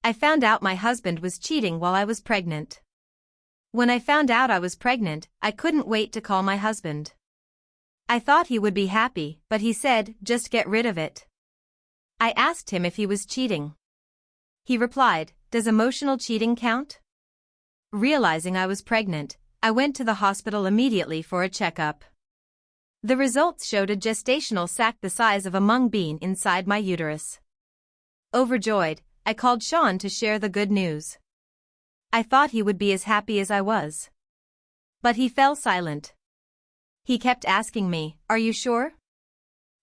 I found out my husband was cheating while I was pregnant. When I found out I was pregnant, I couldn't wait to call my husband. I thought he would be happy, but he said, just get rid of it. I asked him if he was cheating. He replied, does emotional cheating count? Realizing I was pregnant, I went to the hospital immediately for a checkup. The results showed a gestational sac the size of a mung bean inside my uterus. Overjoyed, I called Sean to share the good news. I thought he would be as happy as I was. But he fell silent. He kept asking me, are you sure?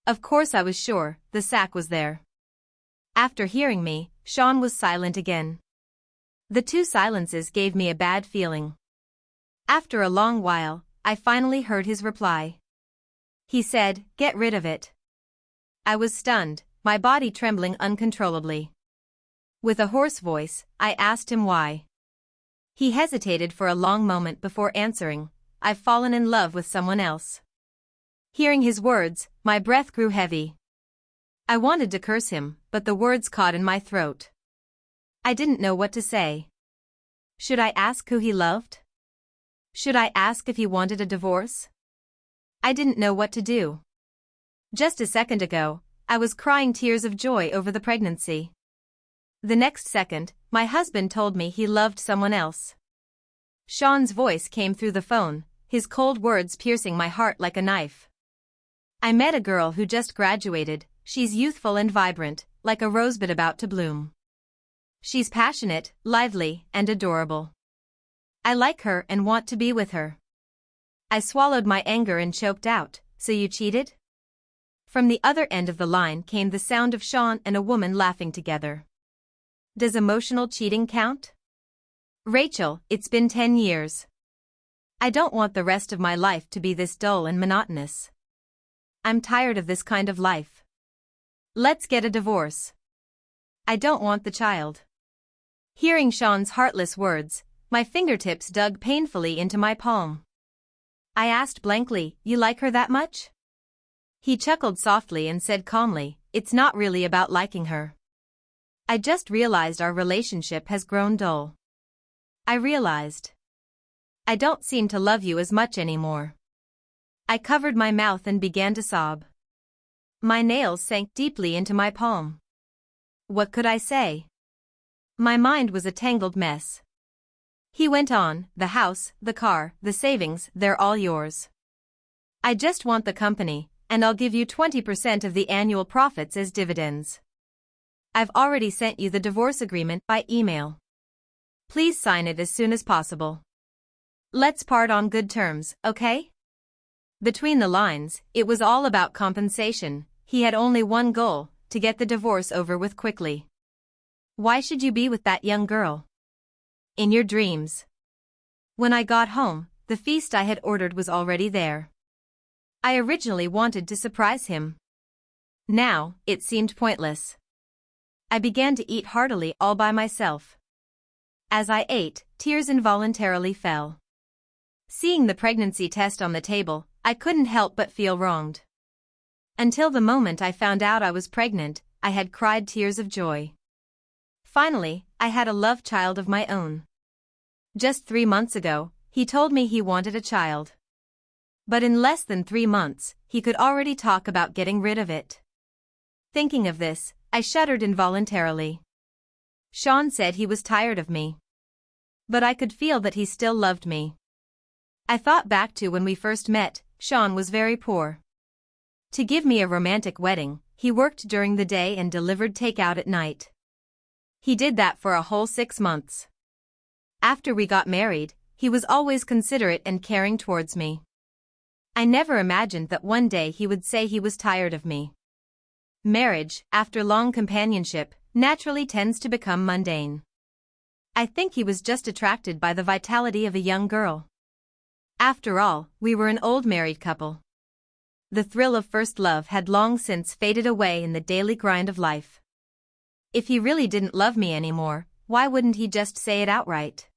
Of course I was sure, the sac was there. After hearing me, Sean was silent again. The two silences gave me a bad feeling. After a long while, I finally heard his reply. He said, get rid of it. I was stunned, my body trembling uncontrollably. With a hoarse voice, I asked him why. He hesitated for a long moment before answering, I've fallen in love with someone else. Hearing his words, my breath grew heavy. I wanted to curse him, but the words caught in my throat. I didn't know what to say. Should I ask who he loved? Should I ask if he wanted a divorce? I didn't know what to do. Just a second ago, I was crying tears of joy over the pregnancy. The next second, my husband told me he loved someone else. Sean's voice came through the phone, his cold words piercing my heart like a knife. I met a girl who just graduated, she's youthful and vibrant, like a rosebud about to bloom. She's passionate, lively, and adorable. I like her and want to be with her. I swallowed my anger and choked out, so you cheated? From the other end of the line came the sound of Sean and a woman laughing together. Does emotional cheating count? Rachel, it's been 10 years. I don't want the rest of my life to be this dull and monotonous. I'm tired of this kind of life. Let's get a divorce. I don't want the child. Hearing Sean's heartless words, my fingertips dug painfully into my palm. I asked blankly, you like her that much? He chuckled softly and said calmly, it's not really about liking her. I just realized our relationship has grown dull. I realized I don't seem to love you as much anymore. I covered my mouth and began to sob. My nails sank deeply into my palm. What could I say? My mind was a tangled mess. He went on, the house, the car, the savings, they're all yours. I just want the company, and I'll give you 20% of the annual profits as dividends. I've already sent you the divorce agreement by email. Please sign it as soon as possible. Let's part on good terms, okay? Between the lines, it was all about compensation. He had only one goal, to get the divorce over with quickly. Why should you be with that young girl? In your dreams. When I got home, the feast I had ordered was already there. I originally wanted to surprise him. Now, it seemed pointless. I began to eat heartily all by myself. As I ate, tears involuntarily fell. Seeing the pregnancy test on the table, I couldn't help but feel wronged. Until the moment I found out I was pregnant, I had cried tears of joy. Finally, I had a love child of my own. Just 3 months ago, he told me he wanted a child. But in less than 3 months, he could already talk about getting rid of it. Thinking of this, I shuddered involuntarily. Sean said he was tired of me. But I could feel that he still loved me. I thought back to when we first met. Sean was very poor. To give me a romantic wedding, he worked during the day and delivered takeout at night. He did that for a whole 6 months. After we got married, he was always considerate and caring towards me. I never imagined that one day he would say he was tired of me. Marriage, after long companionship, naturally tends to become mundane. I think he was just attracted by the vitality of a young girl. After all, we were an old married couple. The thrill of first love had long since faded away in the daily grind of life. If he really didn't love me anymore, why wouldn't he just say it outright?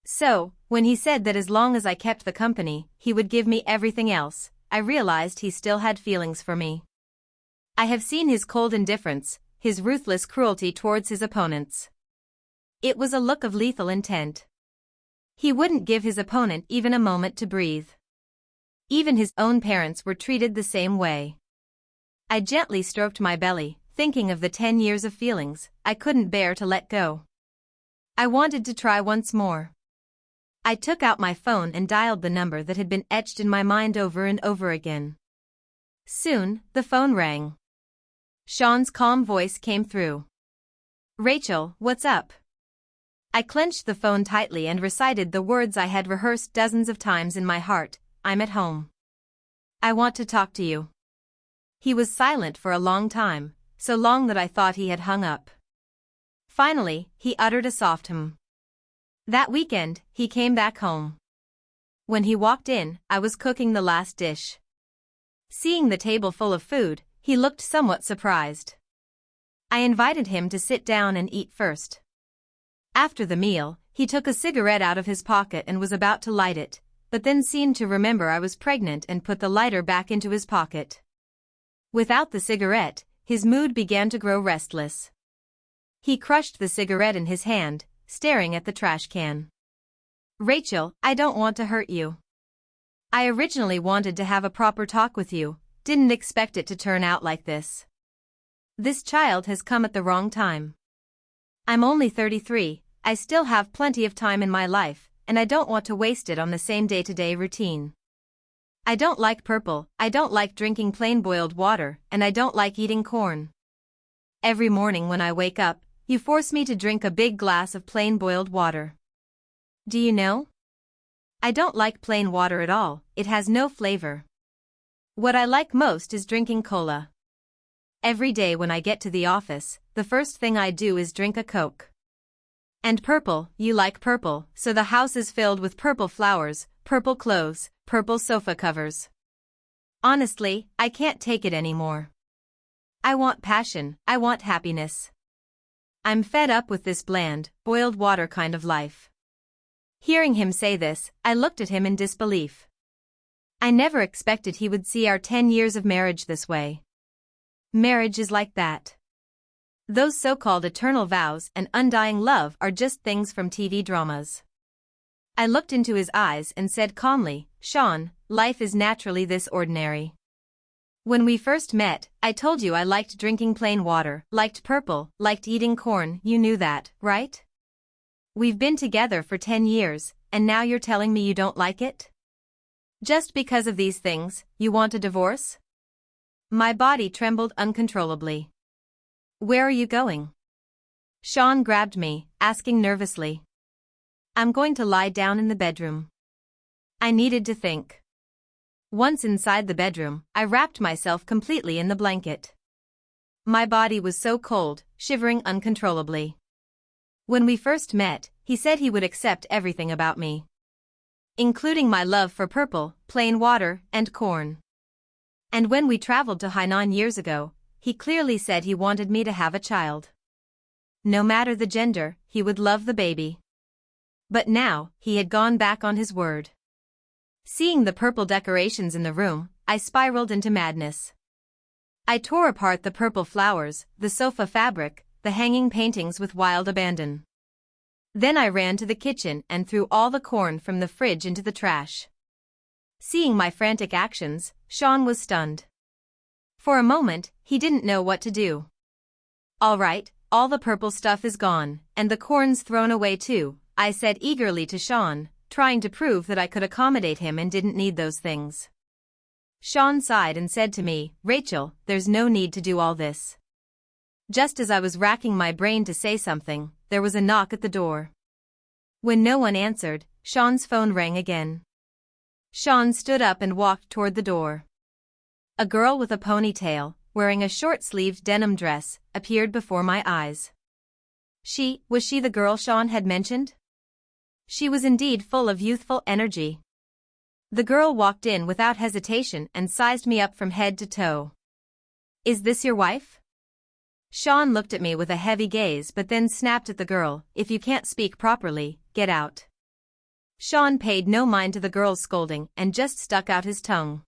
So, when he said that as long as I kept the company, he would give me everything else, I realized he still had feelings for me. I have seen his cold indifference, his ruthless cruelty towards his opponents. It was a look of lethal intent. He wouldn't give his opponent even a moment to breathe. Even his own parents were treated the same way. I gently stroked my belly, thinking of the 10 years of feelings I couldn't bear to let go. I wanted to try once more. I took out my phone and dialed the number that had been etched in my mind over and over again. Soon, the phone rang. Sean's calm voice came through. "Rachel, what's up?" I clenched the phone tightly and recited the words I had rehearsed dozens of times in my heart. "I'm at home. I want to talk to you." He was silent for a long time, so long that I thought he had hung up. Finally, he uttered a soft hum. That weekend, he came back home. When he walked in, I was cooking the last dish. Seeing the table full of food, he looked somewhat surprised. I invited him to sit down and eat first. After the meal, he took a cigarette out of his pocket and was about to light it, but then seemed to remember I was pregnant and put the lighter back into his pocket. Without the cigarette, his mood began to grow restless. He crushed the cigarette in his hand, staring at the trash can. "Rachel, I don't want to hurt you. I originally wanted to have a proper talk with you, didn't expect it to turn out like this. This child has come at the wrong time. I'm only 33, I still have plenty of time in my life, and I don't want to waste it on the same day-to-day routine. I don't like purple, I don't like drinking plain boiled water, and I don't like eating corn. Every morning when I wake up, you force me to drink a big glass of plain boiled water. Do you know? I don't like plain water at all, it has no flavor. What I like most is drinking cola. Every day when I get to the office, the first thing I do is drink a Coke. And purple, you like purple, so the house is filled with purple flowers, purple clothes, purple sofa covers. Honestly, I can't take it anymore. I want passion, I want happiness. I'm fed up with this bland, boiled water kind of life." Hearing him say this, I looked at him in disbelief. I never expected he would see our 10 years of marriage this way. Marriage is like that. Those so-called eternal vows and undying love are just things from TV dramas. I looked into his eyes and said calmly, "Sean, life is naturally this ordinary. When we first met, I told you I liked drinking plain water, liked purple, liked eating corn, you knew that, right? We've been together for 10 years, and now you're telling me you don't like it? Just because of these things, you want a divorce?" My body trembled uncontrollably. "Where are you going?" Sean grabbed me, asking nervously. "I'm going to lie down in the bedroom." I needed to think. Once inside the bedroom, I wrapped myself completely in the blanket. My body was so cold, shivering uncontrollably. When we first met, he said he would accept everything about me, including my love for purple, plain water, and corn. And when we traveled to Hainan years ago, he clearly said he wanted me to have a child. No matter the gender, he would love the baby. But now, he had gone back on his word. Seeing the purple decorations in the room, I spiraled into madness. I tore apart the purple flowers, the sofa fabric, the hanging paintings with wild abandon. Then I ran to the kitchen and threw all the corn from the fridge into the trash. Seeing my frantic actions, Sean was stunned. For a moment, he didn't know what to do. "All right, all the purple stuff is gone, and the corn's thrown away too," I said eagerly to Sean, trying to prove that I could accommodate him and didn't need those things. Sean sighed and said to me, "Rachel, there's no need to do all this." Just as I was racking my brain to say something, there was a knock at the door. When no one answered, Sean's phone rang again. Sean stood up and walked toward the door. A girl with a ponytail, wearing a short-sleeved denim dress, appeared before my eyes. Was she the girl Sean had mentioned? She was indeed full of youthful energy. The girl walked in without hesitation and sized me up from head to toe. "Is this your wife?" Sean looked at me with a heavy gaze but then snapped at the girl, "If you can't speak properly, get out." Sean paid no mind to the girl's scolding and just stuck out his tongue.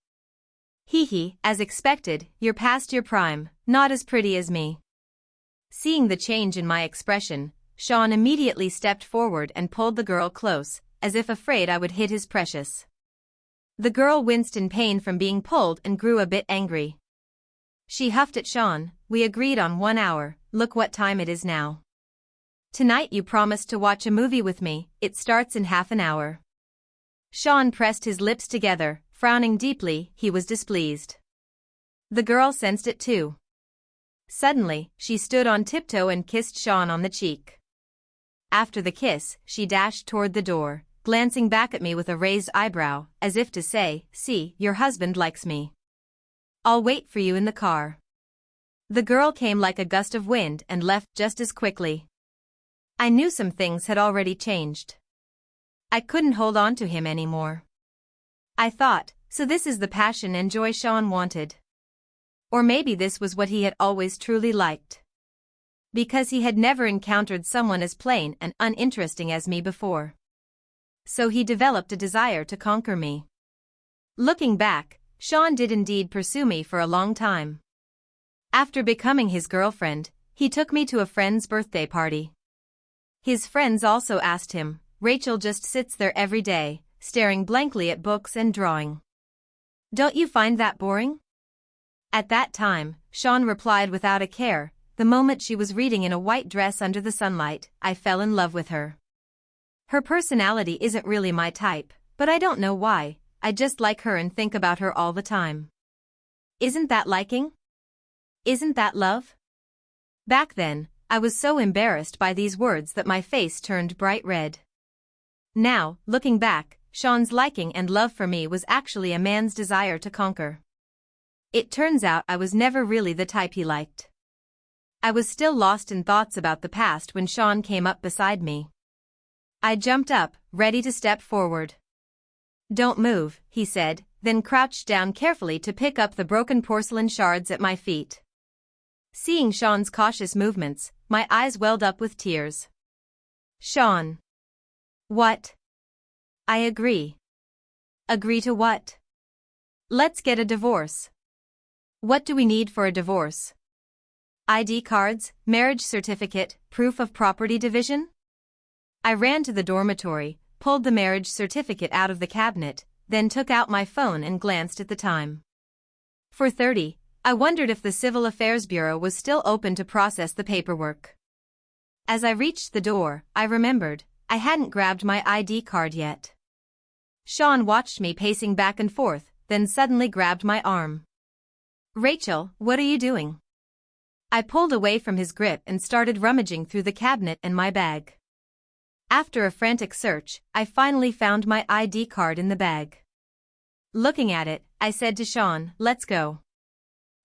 As expected, you're past your prime, not as pretty as me." Seeing the change in my expression, Sean immediately stepped forward and pulled the girl close, as if afraid I would hit his precious. The girl winced in pain from being pulled and grew a bit angry. She huffed at Sean. "We agreed on 1 hour, look what time it is now. Tonight you promised to watch a movie with me, it starts in half an hour." Sean pressed his lips together, frowning deeply, he was displeased. The girl sensed it too. Suddenly, she stood on tiptoe and kissed Sean on the cheek. After the kiss, she dashed toward the door, glancing back at me with a raised eyebrow, as if to say, "See, your husband likes me. I'll wait for you in the car." The girl came like a gust of wind and left just as quickly. I knew some things had already changed. I couldn't hold on to him anymore. I thought, so this is the passion and joy Sean wanted. Or maybe this was what he had always truly liked. Because he had never encountered someone as plain and uninteresting as me before. So he developed a desire to conquer me. Looking back, Sean did indeed pursue me for a long time. After becoming his girlfriend, he took me to a friend's birthday party. His friends also asked him. Rachel just sits there every day, staring blankly at books and drawing. Don't you find that boring? At that time, Sean replied without a care. The moment she was reading in a white dress under the sunlight, I fell in love with her. Her personality isn't really my type, but I don't know why, I just like her and think about her all the time. Isn't that liking? Isn't that love? Back then, I was so embarrassed by these words that my face turned bright red. Now, looking back, Sean's liking and love for me was actually a man's desire to conquer. It turns out I was never really the type he liked. I was still lost in thoughts about the past when Sean came up beside me. I jumped up, ready to step forward. "Don't move," he said, then crouched down carefully to pick up the broken porcelain shards at my feet. Seeing Sean's cautious movements, my eyes welled up with tears. "Sean." "What?" "I agree." "Agree to what?" "Let's get a divorce." "What do we need for a divorce?" "ID cards, marriage certificate, proof of property division?" I ran to the dormitory, pulled the marriage certificate out of the cabinet, then took out my phone and glanced at the time. 4:30. I wondered if the Civil Affairs Bureau was still open to process the paperwork. As I reached the door, I remembered, I hadn't grabbed my ID card yet. Sean watched me pacing back and forth, then suddenly grabbed my arm. "Rachel, what are you doing?" I pulled away from his grip and started rummaging through the cabinet and my bag. After a frantic search, I finally found my ID card in the bag. Looking at it, I said to Sean, "Let's go."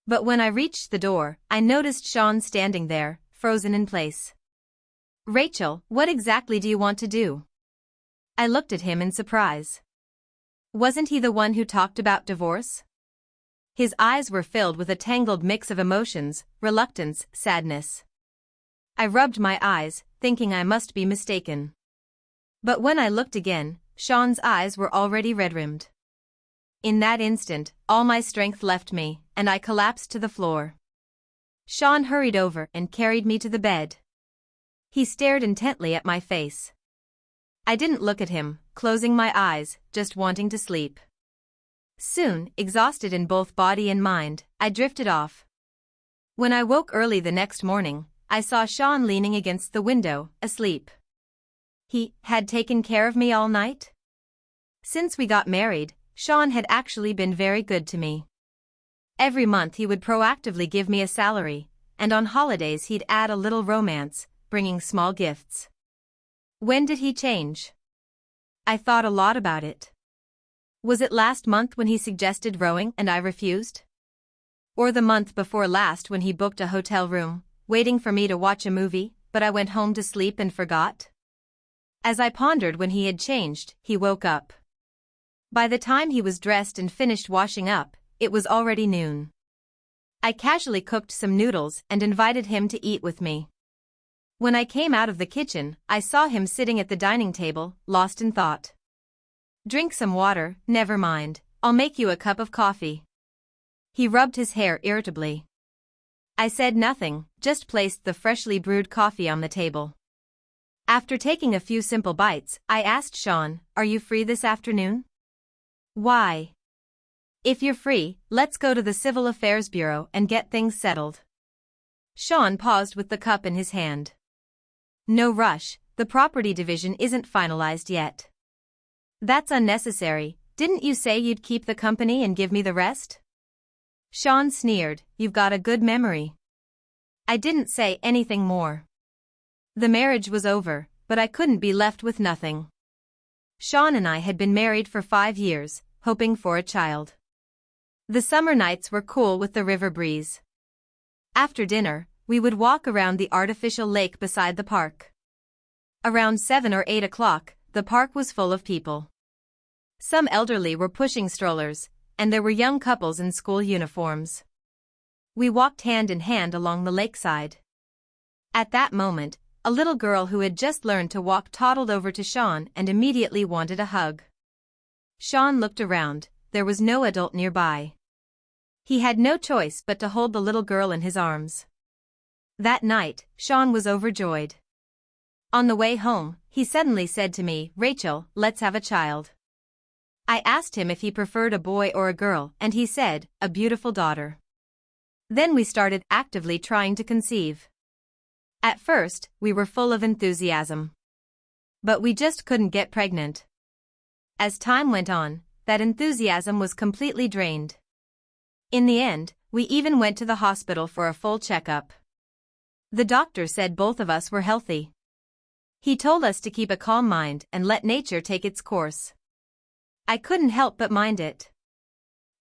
But when I reached the door, I noticed Sean standing there, frozen in place. "Rachel, what exactly do you want to do?" I looked at him in surprise. Wasn't he the one who talked about divorce? His eyes were filled with a tangled mix of emotions, reluctance, sadness. I rubbed my eyes, thinking I must be mistaken. But when I looked again, Sean's eyes were already red-rimmed. In that instant, all my strength left me, and I collapsed to the floor. Sean hurried over and carried me to the bed. He stared intently at my face. I didn't look at him, closing my eyes, just wanting to sleep. Soon, exhausted in both body and mind, I drifted off. When I woke early the next morning, I saw Sean leaning against the window, asleep. He had taken care of me all night? Since we got married, Sean had actually been very good to me. Every month he would proactively give me a salary, and on holidays he'd add a little romance, bringing small gifts. When did he change? I thought a lot about it. Was it last month when he suggested rowing and I refused? Or the month before last when he booked a hotel room, waiting for me to watch a movie, but I went home to sleep and forgot? As I pondered when he had changed, he woke up. By the time he was dressed and finished washing up, it was already noon. I casually cooked some noodles and invited him to eat with me. When I came out of the kitchen, I saw him sitting at the dining table, lost in thought. "Drink some water, never mind, I'll make you a cup of coffee." He rubbed his hair irritably. I said nothing, just placed the freshly brewed coffee on the table. After taking a few simple bites, I asked Sean, "Are you free this afternoon?" "Why?" "If you're free, let's go to the Civil Affairs Bureau and get things settled." Sean paused with the cup in his hand. "No rush, the property division isn't finalized yet." "That's unnecessary, didn't you say you'd keep the company and give me the rest?" Sean sneered, "You've got a good memory." I didn't say anything more. The marriage was over, but I couldn't be left with nothing. Sean and I had been married for 5 years, hoping for a child. The summer nights were cool with the river breeze. After dinner, we would walk around the artificial lake beside the park. Around 7 or 8 o'clock, the park was full of people. Some elderly were pushing strollers, and there were young couples in school uniforms. We walked hand in hand along the lakeside. At that moment, a little girl who had just learned to walk toddled over to Sean and immediately wanted a hug. Sean looked around, there was no adult nearby. He had no choice but to hold the little girl in his arms. That night, Sean was overjoyed. On the way home, he suddenly said to me, "Rachel, let's have a child." I asked him if he preferred a boy or a girl, and he said, "A beautiful daughter." Then we started actively trying to conceive. At first, we were full of enthusiasm. But we just couldn't get pregnant. As time went on, that enthusiasm was completely drained. In the end, we even went to the hospital for a full checkup. The doctor said both of us were healthy. He told us to keep a calm mind and let nature take its course. I couldn't help but mind it.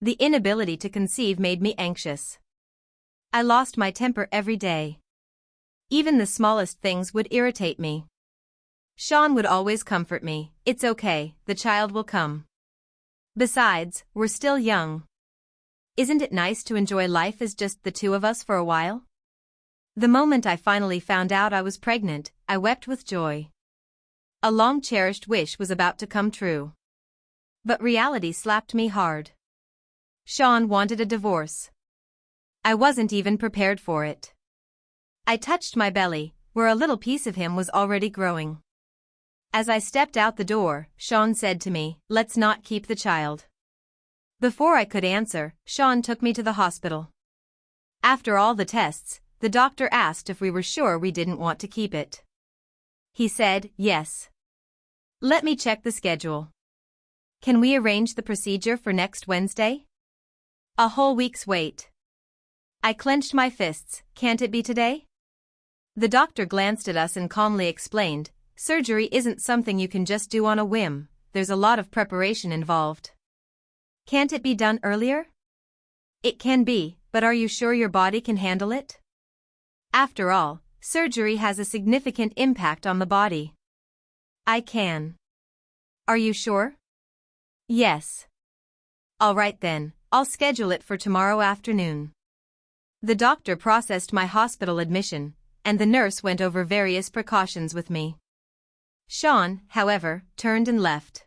The inability to conceive made me anxious. I lost my temper every day. Even the smallest things would irritate me. Sean would always comfort me, "It's okay, the child will come. Besides, we're still young. Isn't it nice to enjoy life as just the two of us for a while?" The moment I finally found out I was pregnant, I wept with joy. A long-cherished wish was about to come true. But reality slapped me hard. Sean wanted a divorce. I wasn't even prepared for it. I touched my belly, where a little piece of him was already growing. As I stepped out the door, Sean said to me, "Let's not keep the child." Before I could answer, Sean took me to the hospital. After all the tests, the doctor asked if we were sure we didn't want to keep it. He said, "Yes. Let me check the schedule. Can we arrange the procedure for next Wednesday?" A whole week's wait. I clenched my fists, "Can't it be today?" The doctor glanced at us and calmly explained, "Surgery isn't something you can just do on a whim, there's a lot of preparation involved." "Can't it be done earlier?" "It can be, but are you sure your body can handle it? After all, surgery has a significant impact on the body." "I can." "Are you sure?" "Yes." "All right then, I'll schedule it for tomorrow afternoon." The doctor processed my hospital admission, and the nurse went over various precautions with me. Sean, however, turned and left.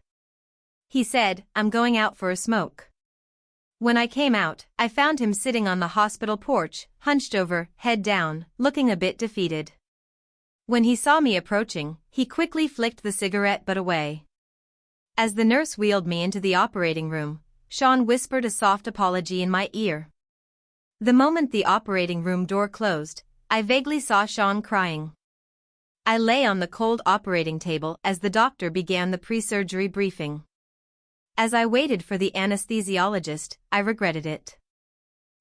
He said, "I'm going out for a smoke." When I came out, I found him sitting on the hospital porch, hunched over, head down, looking a bit defeated. When he saw me approaching, he quickly flicked the cigarette butt away. As the nurse wheeled me into the operating room, Sean whispered a soft apology in my ear. The moment the operating room door closed, I vaguely saw Sean crying. I lay on the cold operating table as the doctor began the pre-surgery briefing. As I waited for the anesthesiologist, I regretted it.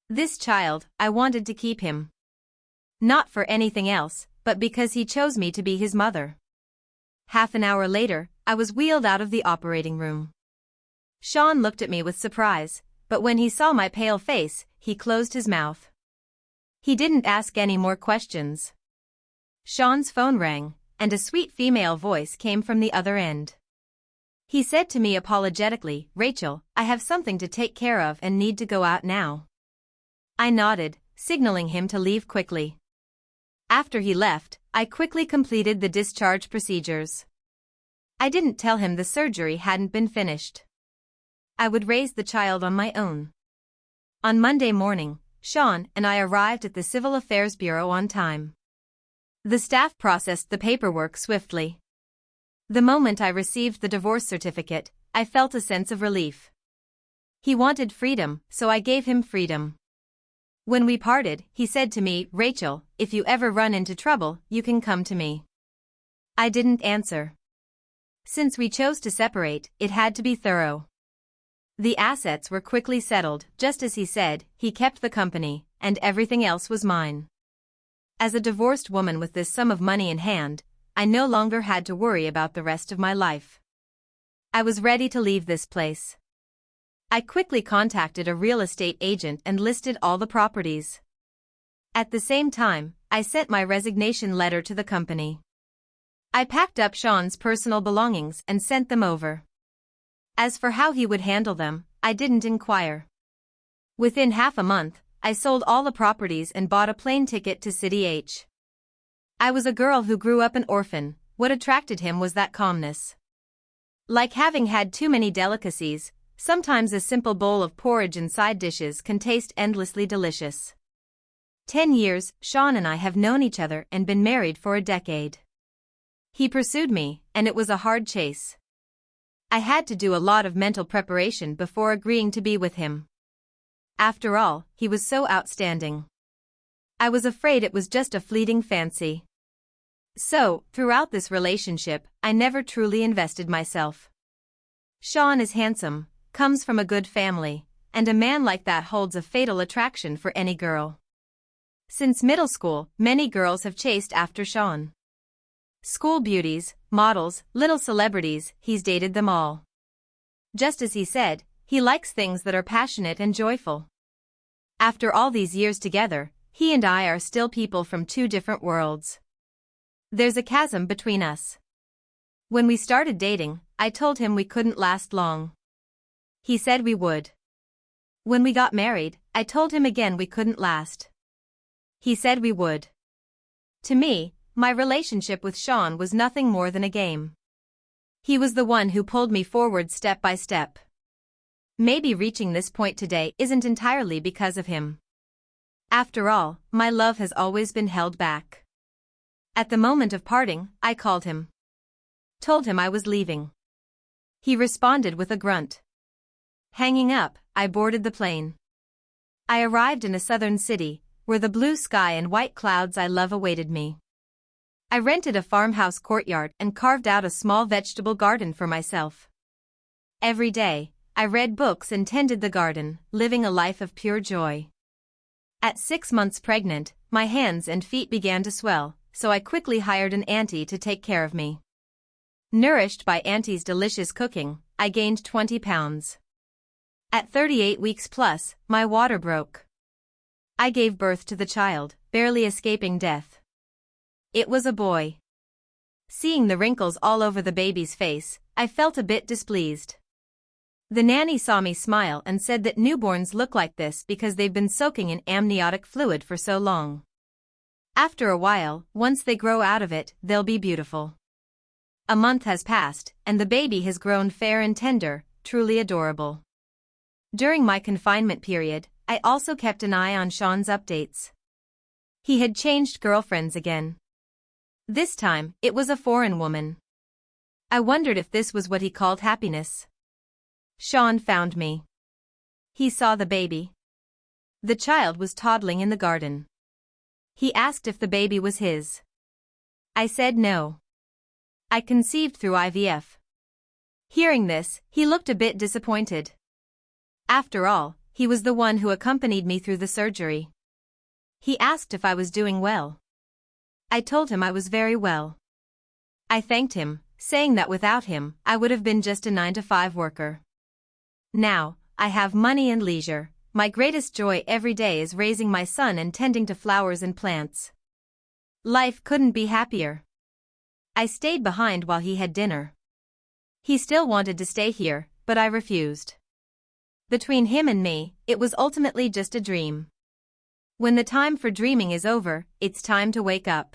This child, I wanted to keep him. Not for anything else, but because he chose me to be his mother. Half an hour later, I was wheeled out of the operating room. Sean looked at me with surprise, but when he saw my pale face, he closed his mouth. He didn't ask any more questions. Sean's phone rang, and a sweet female voice came from the other end. He said to me apologetically, "Rachel, I have something to take care of and need to go out now." I nodded, signaling him to leave quickly. After he left, I quickly completed the discharge procedures. I didn't tell him the surgery hadn't been finished. I would raise the child on my own. On Monday morning, Sean and I arrived at the Civil Affairs Bureau on time. The staff processed the paperwork swiftly. The moment I received the divorce certificate, I felt a sense of relief. He wanted freedom, so I gave him freedom. When we parted, he said to me, "Rachel, if you ever run into trouble, you can come to me." I didn't answer. Since we chose to separate, it had to be thorough. The assets were quickly settled, just as he said. He kept the company, and everything else was mine. As a divorced woman with this sum of money in hand, I no longer had to worry about the rest of my life. I was ready to leave this place. I quickly contacted a real estate agent and listed all the properties. At the same time, I sent my resignation letter to the company. I packed up Sean's personal belongings and sent them over. As for how he would handle them, I didn't inquire. Within half a month, I sold all the properties and bought a plane ticket to City H. I was a girl who grew up an orphan. What attracted him was that calmness. Like having had too many delicacies, sometimes a simple bowl of porridge and side dishes can taste endlessly delicious. 10 years, Sean and I have known each other and been married for a decade. He pursued me, and it was a hard chase. I had to do a lot of mental preparation before agreeing to be with him. After all, he was so outstanding. I was afraid it was just a fleeting fancy. So, throughout this relationship, I never truly invested myself. Sean is handsome, comes from a good family, and a man like that holds a fatal attraction for any girl. Since middle school, many girls have chased after Sean. School beauties, models, little celebrities, he's dated them all. Just as he said, he likes things that are passionate and joyful. After all these years together, he and I are still people from two different worlds. There's a chasm between us. When we started dating, I told him we couldn't last long. He said we would. When we got married, I told him again we couldn't last. He said we would. To me, my relationship with Sean was nothing more than a game. He was the one who pulled me forward step by step. Maybe reaching this point today isn't entirely because of him. After all, my love has always been held back. At the moment of parting, I called him. Told him I was leaving. He responded with a grunt. Hanging up, I boarded the plane. I arrived in a southern city, where the blue sky and white clouds I love awaited me. I rented a farmhouse courtyard and carved out a small vegetable garden for myself. Every day, I read books and tended the garden, living a life of pure joy. At 6 months pregnant, my hands and feet began to swell, so I quickly hired an auntie to take care of me. Nourished by auntie's delicious cooking, I gained 20 pounds. At 38 weeks plus, my water broke. I gave birth to the child, barely escaping death. It was a boy. Seeing the wrinkles all over the baby's face, I felt a bit displeased. The nanny saw me smile and said that newborns look like this because they've been soaking in amniotic fluid for so long. After a while, once they grow out of it, they'll be beautiful. A month has passed, and the baby has grown fair and tender, truly adorable. During my confinement period, I also kept an eye on Sean's updates. He had changed girlfriends again. This time, it was a foreign woman. I wondered if this was what he called happiness. Sean found me. He saw the baby. The child was toddling in the garden. He asked if the baby was his. I said no. I conceived through IVF. Hearing this, he looked a bit disappointed. After all, he was the one who accompanied me through the surgery. He asked if I was doing well. I told him I was very well. I thanked him, saying that without him, I would have been just a 9-to-5 worker. Now, I have money and leisure. My greatest joy every day is raising my son and tending to flowers and plants. Life couldn't be happier. I stayed behind while he had dinner. He still wanted to stay here, but I refused. Between him and me, it was ultimately just a dream. When the time for dreaming is over, it's time to wake up.